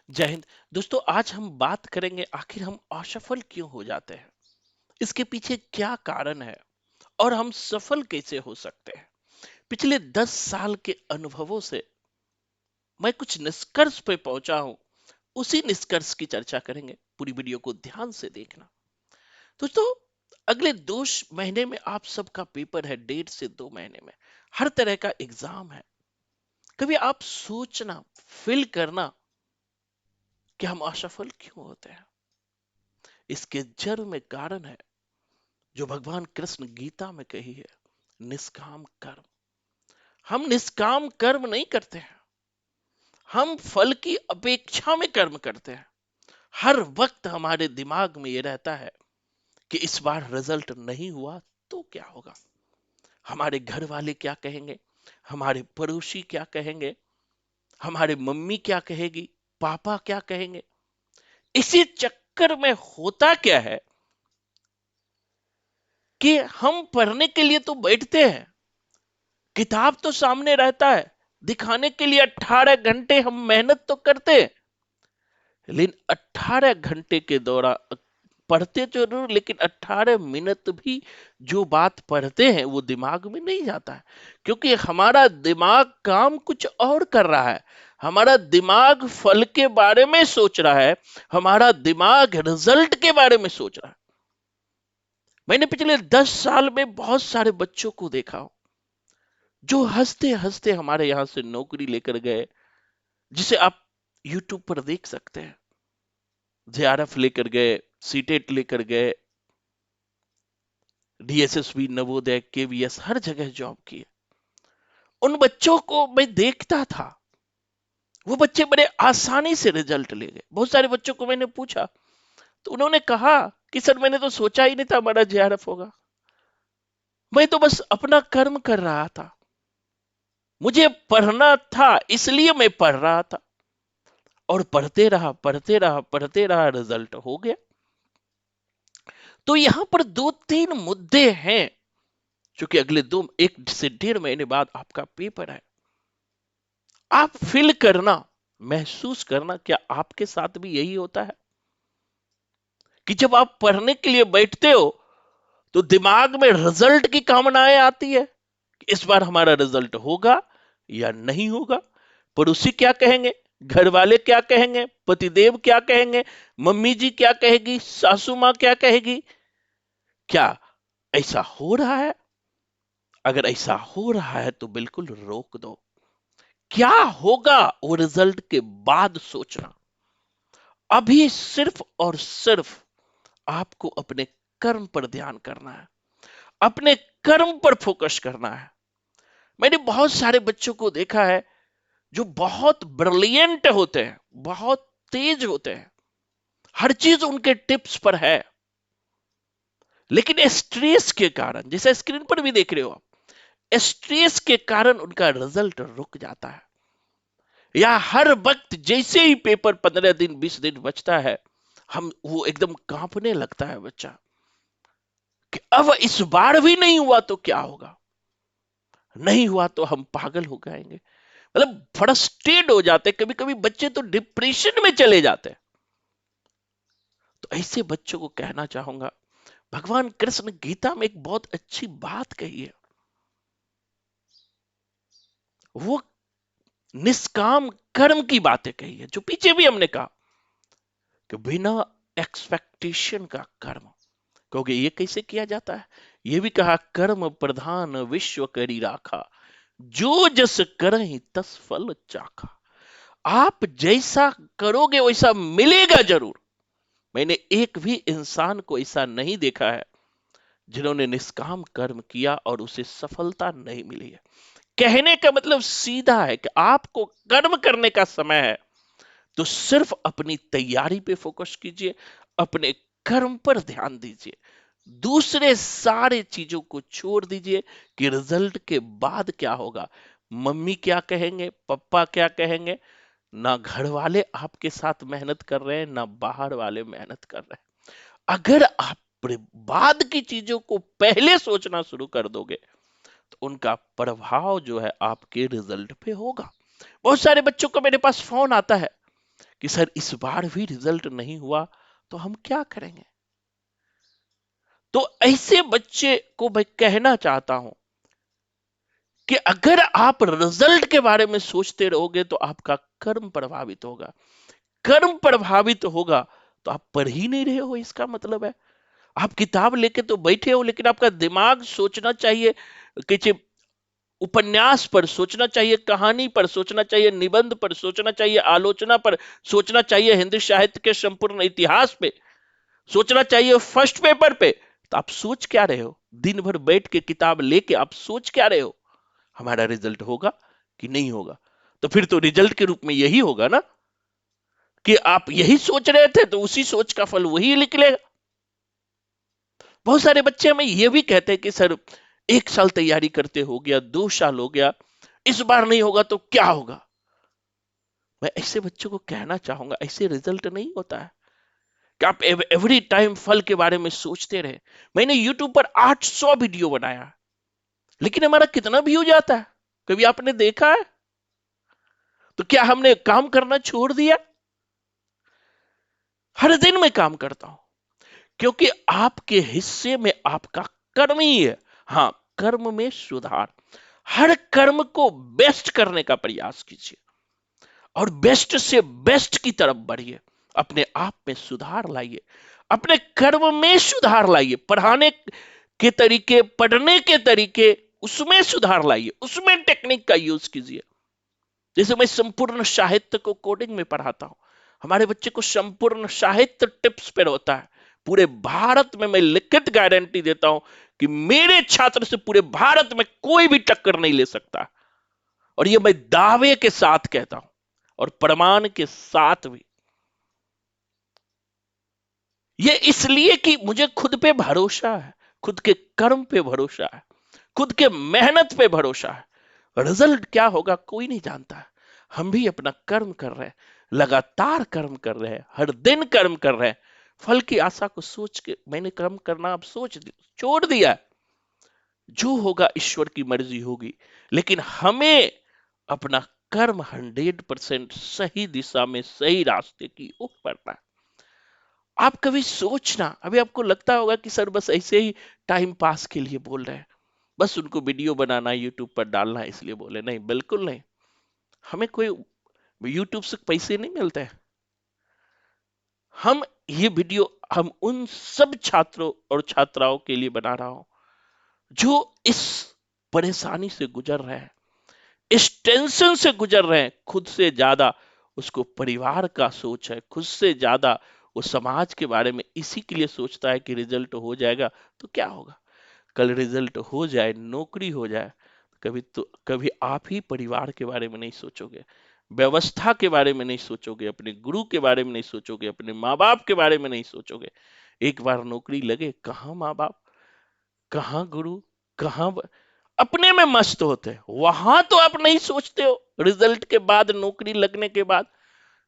जय हिंद। दोस्तों, आज हम बात करेंगे आखिर हम असफल क्यों हो जाते हैं, इसके पीछे क्या कारण है और हम सफल कैसे हो सकते हैं। पिछले 10 साल के अनुभवों से मैं कुछ निष्कर्ष पे पहुंचा हूं। उसी निष्कर्ष की चर्चा करेंगे। पूरी वीडियो को ध्यान से देखना। दोस्तों, अगले 2 महीने में आप सबका पेपर है। 1.5 से 2 महीने में हर तरह का एग्जाम है। कभी आप सोचना, फील करना कि हम असफल क्यों होते हैं। इसके जड़ में कारण है जो भगवान कृष्ण गीता में कही है, निष्काम कर्म। हम निष्काम कर्म नहीं करते हैं, हम फल की अपेक्षा में कर्म करते हैं। हर वक्त हमारे दिमाग में ये रहता है कि इस बार रिजल्ट नहीं हुआ तो क्या होगा, हमारे घर वाले क्या कहेंगे, हमारे पड़ोसी क्या कहेंगे, हमारे मम्मी क्या कहेगी, पापा क्या कहेंगे। इसी चक्कर में होता क्या है कि हम पढ़ने के लिए तो बैठते हैं, किताब तो सामने रहता है, दिखाने के लिए 18 घंटे हम मेहनत तो करते हैं, लेकिन 18 घंटे के दौरान पढ़ते जरूर, लेकिन 18 मिनट भी जो बात पढ़ते हैं वो दिमाग में नहीं जाता है। क्योंकि हमारा दिमाग काम कुछ और कर रहा है। हमारा दिमाग फल के बारे में सोच रहा है, हमारा दिमाग रिजल्ट के बारे में सोच रहा है। मैंने पिछले 10 साल में बहुत सारे बच्चों को देखा जो हंसते हंसते हमारे यहां से नौकरी लेकर गए, जिसे आप यूट्यूब पर देख सकते हैं। जेआरएफ लेकर गए, सीटेट लेकर गए, डीएसएसबी, नवोदय, केवीएस, हर जगह जॉब किए। उन बच्चों को मैं देखता था, वो बच्चे बड़े आसानी से रिजल्ट ले गए। बहुत सारे बच्चों को मैंने पूछा तो उन्होंने कहा कि सर, मैंने तो सोचा ही नहीं था हमारा जेआरएफ होगा। मैं तो बस अपना कर्म कर रहा था, मुझे पढ़ना था इसलिए मैं पढ़ रहा था, और पढ़ते रहा पढ़ते रहा पढ़ते रहा, रिजल्ट हो गया। तो यहां पर 2-3 मुद्दे हैं, क्योंकि अगले 1 से 1.5 महीने बाद आपका पेपर है। आप फील करना, महसूस करना, क्या आपके साथ भी यही होता है कि जब आप पढ़ने के लिए बैठते हो तो दिमाग में रिजल्ट की कामनाएं आती है कि इस बार हमारा रिजल्ट होगा या नहीं होगा, पड़ोसी क्या कहेंगे, घर वाले क्या कहेंगे, पतिदेव क्या कहेंगे, मम्मी जी क्या कहेगी, सासू मां क्या कहेगी। क्या ऐसा हो रहा है? अगर ऐसा हो रहा है तो बिल्कुल रोक दो। क्या होगा वो रिजल्ट के बाद सोचना। अभी सिर्फ और सिर्फ आपको अपने कर्म पर ध्यान करना है, अपने कर्म पर फोकस करना है। मैंने बहुत सारे बच्चों को देखा है जो बहुत ब्रिलियंट होते हैं, बहुत तेज होते हैं, हर चीज उनके टिप्स पर है, लेकिन स्ट्रेस के कारण, जैसे स्क्रीन पर भी देख रहे हो आप, स्ट्रेस के कारण उनका रिजल्ट रुक जाता है। या हर वक्त जैसे ही पेपर 15 दिन 20 दिन बचता है, हम वो एकदम कांपने लगता है बच्चा कि अब इस बार भी नहीं हुआ तो क्या होगा, नहीं हुआ तो हम पागल हो जाएंगे। मतलब फ्रस्ट्रेट हो जाते हैं, कभी कभी बच्चे तो डिप्रेशन में चले जाते हैं। तो ऐसे बच्चों को कहना चाहूंगा, भगवान कृष्ण गीता में एक बहुत अच्छी बात कही है। वो निष्काम कर्म की बातें कही है, जो पीछे भी हमने कहा कि बिना एक्सपेक्टेशन का कर्म। क्योंकि ये कैसे किया जाता है, ये भी कहा, कर्म प्रधान विश्व करी राखा, जो जस करहि तस फल चाखा। आप जैसा करोगे वैसा मिलेगा जरूर। मैंने एक भी इंसान को ऐसा नहीं देखा है जिन्होंने निष्काम कर्म किया और उसे सफलता नहीं मिली है। कहने का मतलब सीधा है कि आपको कर्म करने का समय है तो सिर्फ अपनी तैयारी पे फोकस कीजिए, अपने कर्म पर ध्यान दीजिए, दूसरे सारे चीजों को छोड़ दीजिए कि रिजल्ट के बाद क्या होगा, मम्मी क्या कहेंगे, पापा क्या कहेंगे। ना घर वाले आपके साथ मेहनत कर रहे हैं, ना बाहर वाले मेहनत कर रहे हैं। अगर आप बाद की चीजों को पहले सोचना शुरू कर दोगे तो उनका प्रभाव जो है आपके रिजल्ट पे होगा। बहुत सारे बच्चों को मेरे पास फोन आता है कि सर इस बार भी रिजल्ट नहीं हुआ तो हम क्या करेंगे। तो ऐसे बच्चे को मैं कहना चाहता हूं कि अगर आप रिजल्ट के बारे में सोचते रहोगे तो आपका कर्म प्रभावित होगा। कर्म प्रभावित होगा तो आप पढ़ ही नहीं रहे हो, इसका मतलब है आप किताब लेके तो बैठे हो, लेकिन आपका दिमाग सोचना चाहिए, कि उपन्यास पर सोचना चाहिए, कहानी पर सोचना चाहिए, निबंध पर सोचना चाहिए, आलोचना पर सोचना चाहिए, हिंदी साहित्य के संपूर्ण इतिहास पे सोचना चाहिए, फर्स्ट पेपर पे। तो आप सोच क्या रहे हो? दिन भर बैठ के किताब लेके आप सोच क्या रहे हो? हमारा रिजल्ट होगा कि नहीं होगा? तो फिर तो रिजल्ट के रूप में यही होगा ना कि आप यही सोच रहे थे तो उसी सोच का फल वही निकलेगा। बहुत सारे बच्चे हमें यह भी कहते हैं कि सर 1 साल तैयारी करते हो गया, 2 साल हो गया, इस बार नहीं होगा तो क्या होगा। मैं ऐसे बच्चों को कहना चाहूंगा ऐसे रिजल्ट नहीं होता है कि आप एवरी टाइम फल के बारे में सोचते रहे। मैंने यूट्यूब पर 800 वीडियो बनाया, लेकिन हमारा कितना व्यू जाता है कभी आपने देखा है? तो क्या हमने काम करना छोड़ दिया? हर दिन मैं काम करता हूं, क्योंकि आपके हिस्से में आपका कर्म ही है। हाँ, कर्म में सुधार, हर कर्म को बेस्ट करने का प्रयास कीजिए और बेस्ट से बेस्ट की तरफ बढ़िए। अपने आप में सुधार लाइए, अपने कर्म में सुधार लाइए, पढ़ाने के तरीके, पढ़ने के तरीके, उसमें सुधार लाइए, उसमें टेक्निक का यूज कीजिए। जैसे मैं संपूर्ण साहित्य को कोडिंग में पढ़ाता हूं, हमारे बच्चे को संपूर्ण साहित्य टिप्स पर होता है। पूरे भारत में मैं लिखित गारंटी देता हूं कि मेरे छात्र से पूरे भारत में कोई भी टक्कर नहीं ले सकता, और ये मैं दावे के साथ कहता हूं और प्रमाण के साथ भी। ये इसलिए कि मुझे खुद पे भरोसा है, खुद के कर्म पे भरोसा है, खुद के मेहनत पे भरोसा है। रिजल्ट क्या होगा कोई नहीं जानता है। हम भी अपना कर्म कर रहे हैं, लगातार कर्म कर रहे हैं, हर दिन कर्म कर रहे हैं। फल की आशा को सोच के मैंने कर्म करना अब छोड़ दिया है। जो होगा ईश्वर की मर्जी होगी, लेकिन हमें अपना कर्म 100% सही दिशा में, सही रास्ते की ओर बढ़ना है। आप कभी सोचना, अभी आपको लगता होगा कि सर बस ऐसे ही टाइम पास के लिए बोल रहे हैं, बस उनको वीडियो बनाना यूट्यूब पर डालना है इसलिए बोले। नहीं, बिल्कुल नहीं। हमें कोई यूट्यूब से पैसे नहीं मिलते हैं। हम ये वीडियो हम उन सब छात्रों और छात्राओं के लिए बना रहा हूं जो इस परेशानी से गुजर रहे हैं, इस टेंशन से गुजर रहे हैं। खुद से ज्यादा उसको परिवार का सोच है, खुद से ज्यादा वो समाज के बारे में इसी के लिए सोचता है कि रिजल्ट हो जाएगा तो क्या होगा। कल रिजल्ट हो जाए, नौकरी हो जाए, कभी आप ही परिवार के बारे में नहीं सोचोगे, व्यवस्था के बारे में नहीं सोचोगे, अपने गुरु के बारे में नहीं सोचोगे, अपने माँ बाप के बारे में नहीं सोचोगे। एक बार नौकरी लगे, कहाँ माँ बाप, कहाँ गुरु, कहाँ अपने में मस्त होते हैं। वहां तो आप नहीं सोचते हो रिजल्ट के बाद, नौकरी लगने के बाद।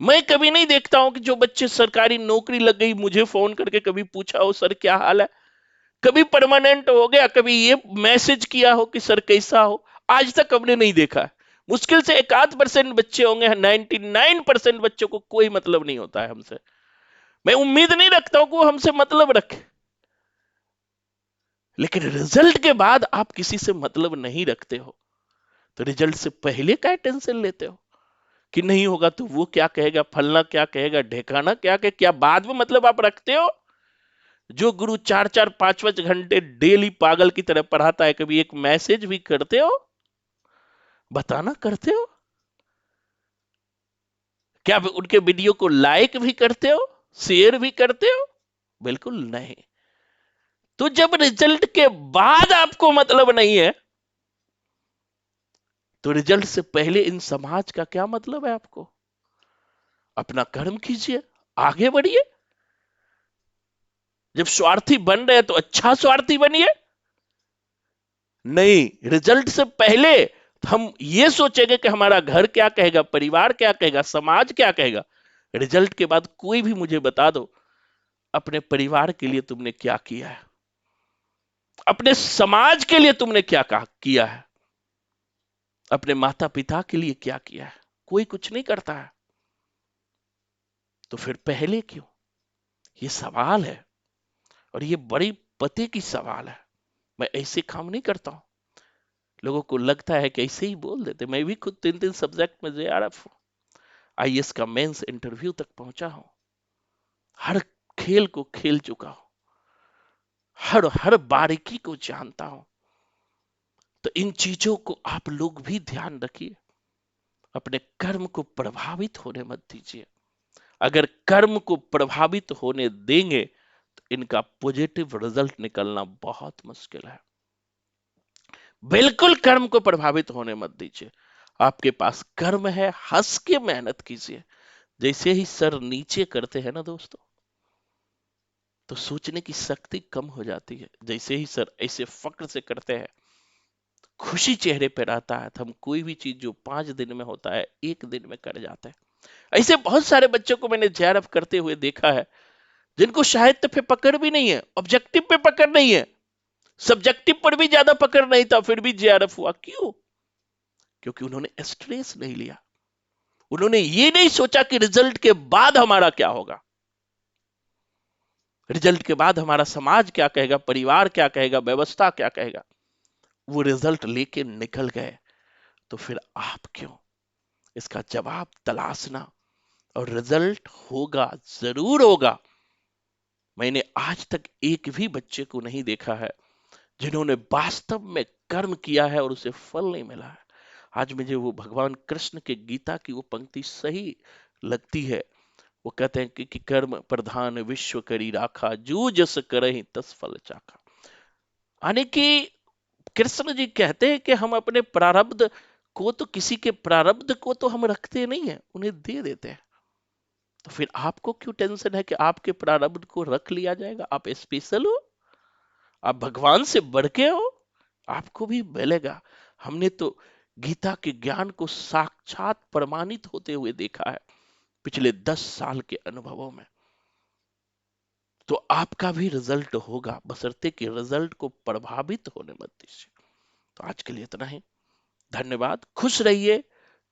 मैं कभी नहीं देखता हूं कि जो बच्चे सरकारी नौकरी लग गई मुझे फोन करके कभी पूछा हो सर क्या हाल है, कभी परमानेंट हो गया, कभी ये मैसेज किया हो कि सर कैसा हो। आज तक हमने नहीं देखा है। मुश्किल से 1-8% बच्चे होंगे, 99% बच्चों को कोई मतलब नहीं होता है हमसे। मैं उम्मीद नहीं रखता हूं कि वो हमसे मतलब रखे, लेकिन रिजल्ट के बाद आप किसी से मतलब नहीं रखते हो तो रिजल्ट से पहले क्या टेंशन लेते हो कि नहीं होगा तो वो क्या कहेगा, फलना क्या कहेगा, ढेकाना क्या कहे, क्या बाद में मतलब आप रखते हो। जो गुरु 4-4 5-5 घंटे डेली पागल की तरह पढ़ाता है, कभी एक मैसेज भी करते हो, बताना करते हो क्या? उनके वीडियो को लाइक भी करते हो, शेयर भी करते हो? बिल्कुल नहीं। तो जब रिजल्ट के बाद आपको मतलब नहीं है तो रिजल्ट से पहले इन समाज का क्या मतलब है आपको? अपना कर्म कीजिए, आगे बढ़िए। जब स्वार्थी बन रहे तो अच्छा स्वार्थी बनिए। नहीं, रिजल्ट से पहले हम ये सोचेंगे कि हमारा घर क्या कहेगा, परिवार क्या कहेगा, समाज क्या कहेगा। रिजल्ट के बाद कोई भी मुझे बता दो अपने परिवार के लिए तुमने क्या किया है, अपने समाज के लिए तुमने क्या किया है, अपने माता पिता के लिए क्या किया है। कोई कुछ नहीं करता है। तो फिर पहले क्यों? ये सवाल है, और ये बड़ी पते की सवाल है। मैं ऐसे काम नहीं करता हूं। लोगों को लगता है कि ऐसे ही बोल देते। मैं भी खुद 3 सब्जेक्ट में जेआरएफ हूं, आईएएस का मेंस इंटरव्यू तक पहुंचा हूं, हर खेल को खेल चुका हूं, हर हर बारीकी को जानता हूं। तो इन चीजों को आप लोग भी ध्यान रखिए। अपने कर्म को प्रभावित होने मत दीजिए। अगर कर्म को प्रभावित होने देंगे तो इनका पॉजिटिव रिजल्ट निकलना बहुत मुश्किल है। बिल्कुल कर्म को प्रभावित होने मत दीजिए। आपके पास कर्म है, हंस के मेहनत कीजिए। जैसे ही सर नीचे करते हैं ना दोस्तों, तो सोचने की शक्ति कम हो जाती है। जैसे ही सर ऐसे फक्र से करते हैं, खुशी चेहरे पे रहता है, तो हम कोई भी चीज जो 5 दिन में होता है 1 दिन में कर जाते हैं। ऐसे बहुत सारे बच्चों को मैंने जेआरएफ करते हुए देखा है, जिनको साहित्य पे पकड़ भी नहीं है, ऑब्जेक्टिव पे पकड़ नहीं है, सब्जेक्टिव पर भी ज्यादा पकड़ नहीं था, फिर भी जेआरएफ हुआ। क्यों? क्योंकि उन्होंने स्ट्रेस नहीं लिया। उन्होंने ये नहीं सोचा कि रिजल्ट के बाद हमारा क्या होगा, रिजल्ट के बाद हमारा समाज क्या कहेगा, परिवार क्या कहेगा, व्यवस्था क्या कहेगा। वो रिजल्ट लेके निकल गए। तो फिर आप क्यों? इसका जवाब तलाशना। और रिजल्ट होगा, जरूर होगा। मैंने आज तक एक भी बच्चे को नहीं देखा है जिन्होंने वास्तव में कर्म किया है और उसे फल नहीं मिला है। आज मुझे वो भगवान कृष्ण के गीता की वो पंक्ति सही लगती है। वो कहते हैं कि कर्म प्रधान विश्व करी राखा, जो जस करहि तस फल चाखा। यानी कि कृष्ण जी कहते हैं कि हम अपने प्रारब्ध को, तो किसी के प्रारब्ध को तो हम रखते नहीं है, उन्हें दे देते हैं। तो फिर आपको क्यों टेंशन है कि आपके प्रारब्ध को रख लिया जाएगा? आप स्पेशल हो, आप भगवान से बढ़ के हो, आपको भी मिलेगा। हमने तो गीता के ज्ञान को साक्षात प्रमाणित होते हुए देखा है पिछले 10 साल के अनुभवों में। तो आपका भी रिजल्ट होगा, बशर्ते कि रिजल्ट को प्रभावित होने मत दीजिए। तो आज के लिए इतना ही। धन्यवाद। खुश रहिए,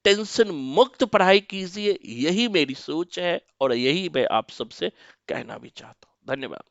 टेंशन मुक्त पढ़ाई कीजिए, यही मेरी सोच है और यही मैं आप सबसे कहना भी चाहता हूं। धन्यवाद।